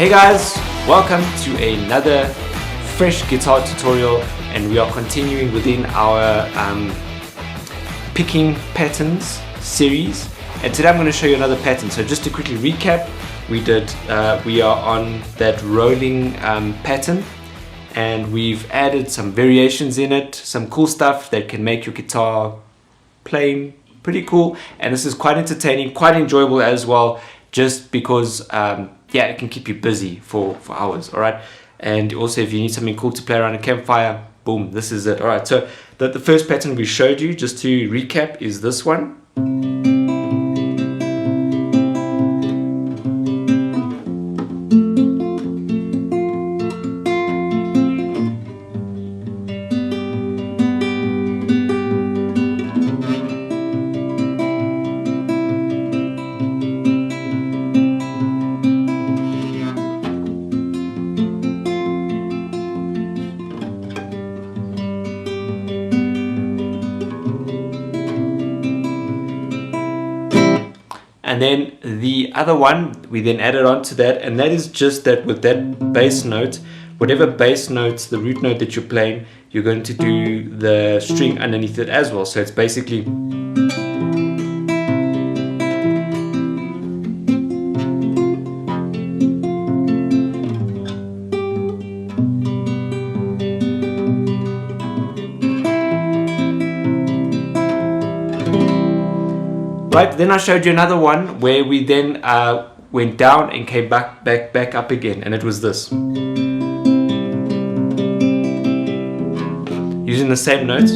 Hey guys, welcome to another fresh guitar tutorial, and we are continuing within our picking patterns series, and today I'm going to show you another pattern. So just to quickly recap, we are on that rolling pattern, and we've added some variations in it, some cool stuff that can make your guitar playing pretty cool, and this is quite entertaining, quite enjoyable as well, just because yeah, it can keep you busy for hours. All right, and also if you need something cool to play around a campfire, boom, this is it. All right, so the first pattern we showed you, just to recap, is this one. And then the other one, we then added on to that, and that is just that with that bass note, whatever bass notes, the root note that you're playing, you're going to do the string underneath it as well. So it's basically right. Then I showed you another one where we then went down and came back up again, and it was this, using the same notes.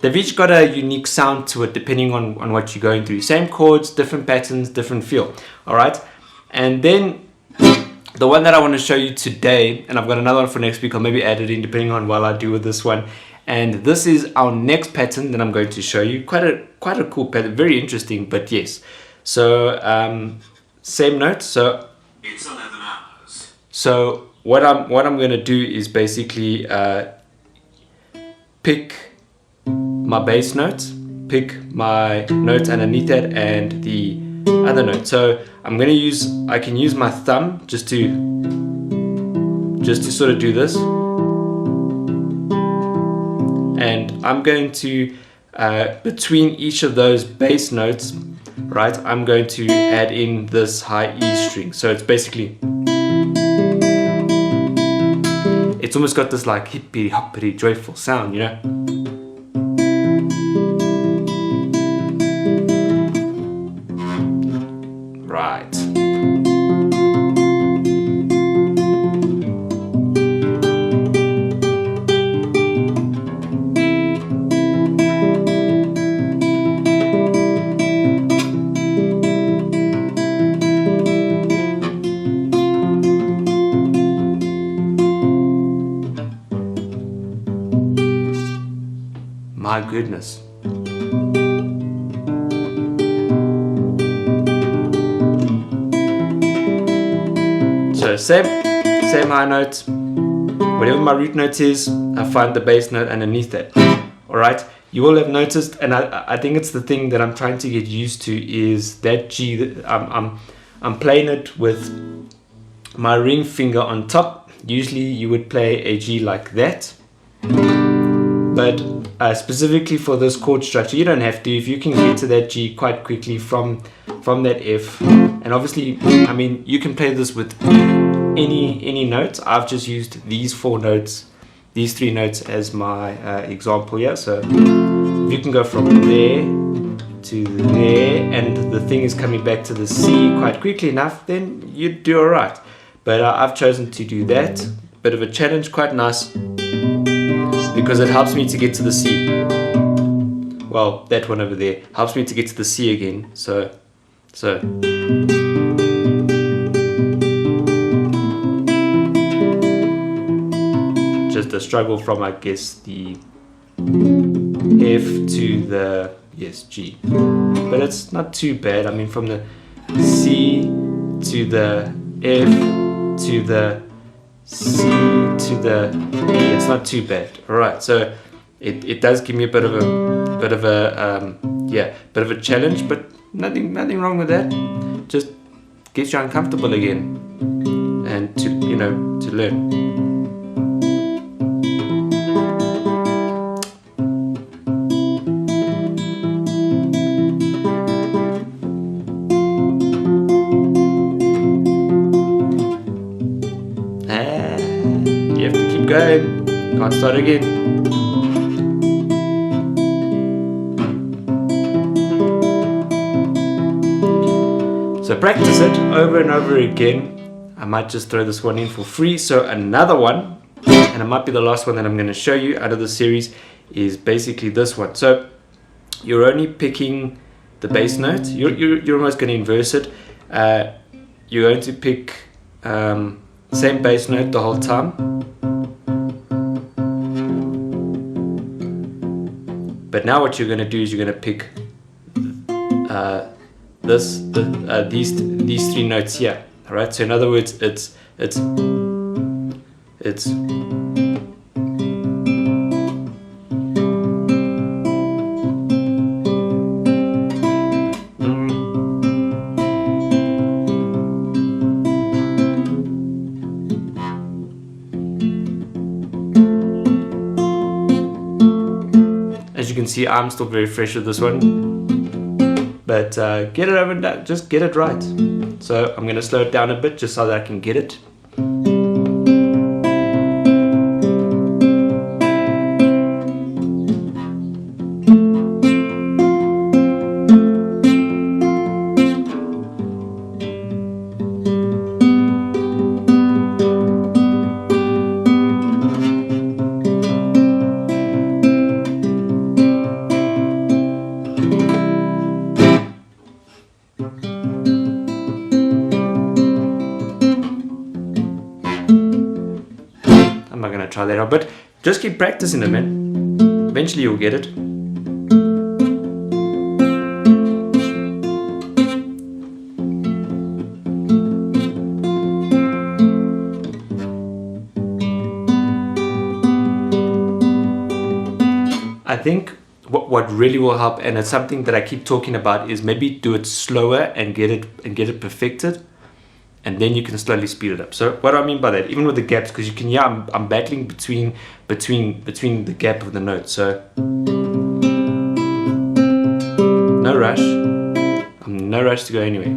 They've each got a unique sound to it depending on what you're going through. Same chords, different patterns, different feel. All right, and then the one that I want to show you today, and I've got another one for next week, I'll maybe add it in depending on what I do with this one. And this is our next pattern that I'm going to show you. Quite a cool pattern, very interesting, but yes. So same note. So it's 11 hours. So what I'm going to do is basically pick my bass notes, pick my notes underneath that, and the other note. So I can use my thumb just to sort of do this, and I'm going to between each of those bass notes, right, I'm going to add in this high E string. So it's basically, it's almost got this like hippity hoppity joyful sound, you know. Right. My goodness. So same high notes, whatever my root note is, I find the bass note underneath that. All right, you will have noticed, and I think it's the thing that I'm trying to get used to, is that G that I'm playing it with my ring finger on top. Usually you would play a G like that, but specifically for this chord structure, you don't have to. If you can get to that G quite quickly from that F, and obviously, I mean, you can play this with any notes. I've just used these these three notes as my example here. So if you can go from there to there, and the thing is coming back to the C quite quickly enough, then you'd do alright. But I've chosen to do that. Bit of a challenge, quite nice, because it helps me to get to the C. Well, that one over there helps me to get to the C again. So just a struggle from, I guess, the F to the G, but it's not too bad. I mean, from the C to the F to the C to the E, it's not too bad. Alright, so it does give me a bit of a challenge, but nothing wrong with that. Just gets you uncomfortable again, and to learn. You have to keep going. Can't start again. So practice it over and over again. I might just throw this one in for free. So another one, and it might be the last one that I'm going to show you out of the series, is basically this one. So you're only picking the bass note. You're almost going to inverse it. You're going to pick same bass note the whole time. But now what you're going to do is you're going to pick these three notes here. All right. So in other words, it's as you can see, I'm still very fresh with this one, but get it over and done. Just get it right. So I'm going to slow it down a bit just so that I can get it. I'm not gonna try that out, but just keep practicing it, man. Eventually you'll get it. I think what really will help, and it's something that I keep talking about, is maybe do it slower and get it perfected. And then you can slowly speed it up. So what do I mean by that? Even with the gaps, because you can hear I'm battling between the gap of the notes. So no rush. No rush to go anywhere.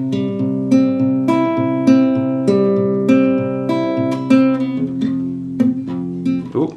Ooh.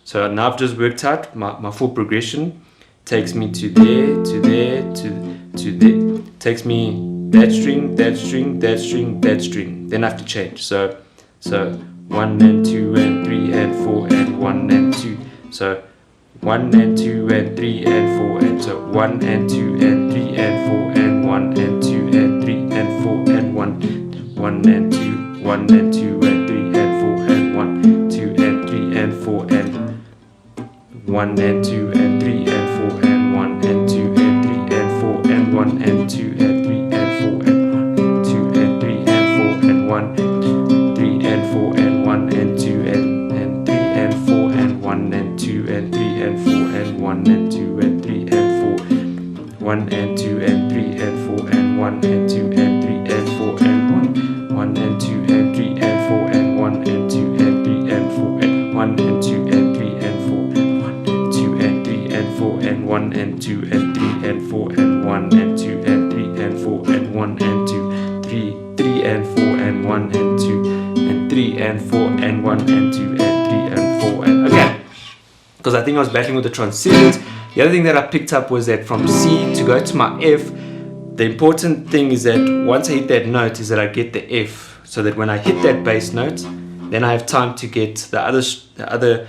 So now I've just worked out my full progression. Takes me to there, to there, to there. Takes me that string, that string, that string, that string. Then I have to change. So 1 and 2 and 3 and 4 and 1 and 2. So 1 and 2 and 3 and 4 and so 1 and 2 and 3 and 4 and 1 and 2 and 3 and 4 and 1 and 2, 1 and 2 and 3 and 4 and 1, 2 and 3 and 4 and 1 and 2 and 3 and 4 and 1 and 2 and 3 and 4 and 1 and 2 and 3 and 4 and 2 and 3 and 4 and 1 3 and 1 and 2 and 3 and 4 and 1 and 2 and 3 and 4 and 1 and 2 and 3 and 4 and 1 and 2 and 3 and 4 and 1 and 2 and 3 and 4 and 1 and 2 and 3 and 4 and 1 and 2 and 3 and 4 and 1 and 2 and 3 and 4 and 1 and 2 3 and 4 and 1 and 2 and 3 and 4 and 1 and 2 and 3 and 4 and okay. Because I think I was battling with the transitions. The other thing that I picked up was that from C to go to my F, the important thing is that once I hit that note is that I get the F, so that when I hit that bass note, then I have time to get the other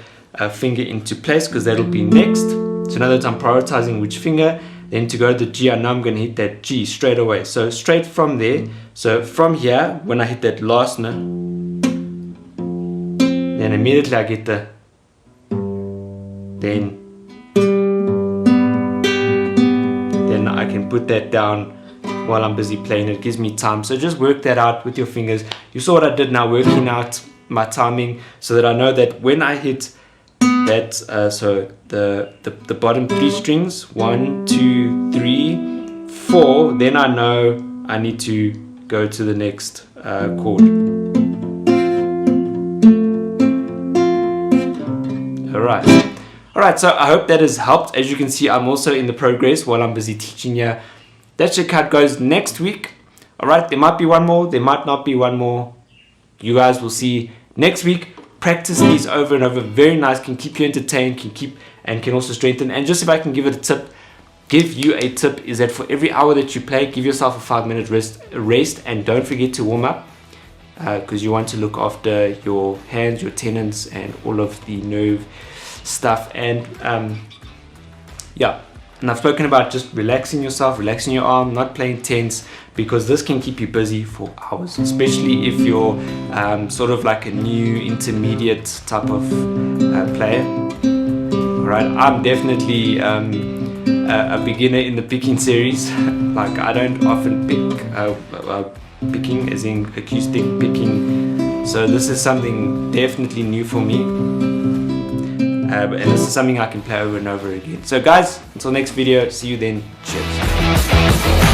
finger into place, because that'll be next. So now that I'm prioritizing which finger, then to go to the G, I know I'm going to hit that G straight away. So straight from there, so from here, when I hit that last note, then immediately I get the, then I can put that down while I'm busy playing. It gives me time. So just work that out with your fingers. You saw what I did now, working out my timing, so that I know that when I hit that, so the bottom 3 strings, 1, 2, 3, 4, then I know I need to go to the next chord. Alright, so I hope that has helped. As you can see, I'm also in the progress while I'm busy teaching here. That's just how it goes next week. Alright, there might be one more, there might not be one more. You guys will see next week. Practice these over and over. Very nice, can keep you entertained, can also strengthen. And just if I can give you a tip, is that for every hour that you play, give yourself a 5-minute rest, and don't forget to warm up, because you want to look after your hands, your tendons, and all of the nerve stuff. And and I've spoken about just relaxing yourself, relaxing your arm, not playing tense, because this can keep you busy for hours, especially if you're sort of like a new intermediate type of player. Alright, I'm definitely a beginner in the picking series. Like, I don't often pick picking as in acoustic picking, so this is something definitely new for me. And this is something I can play over and over again. So guys, until next video, see you then. Cheers.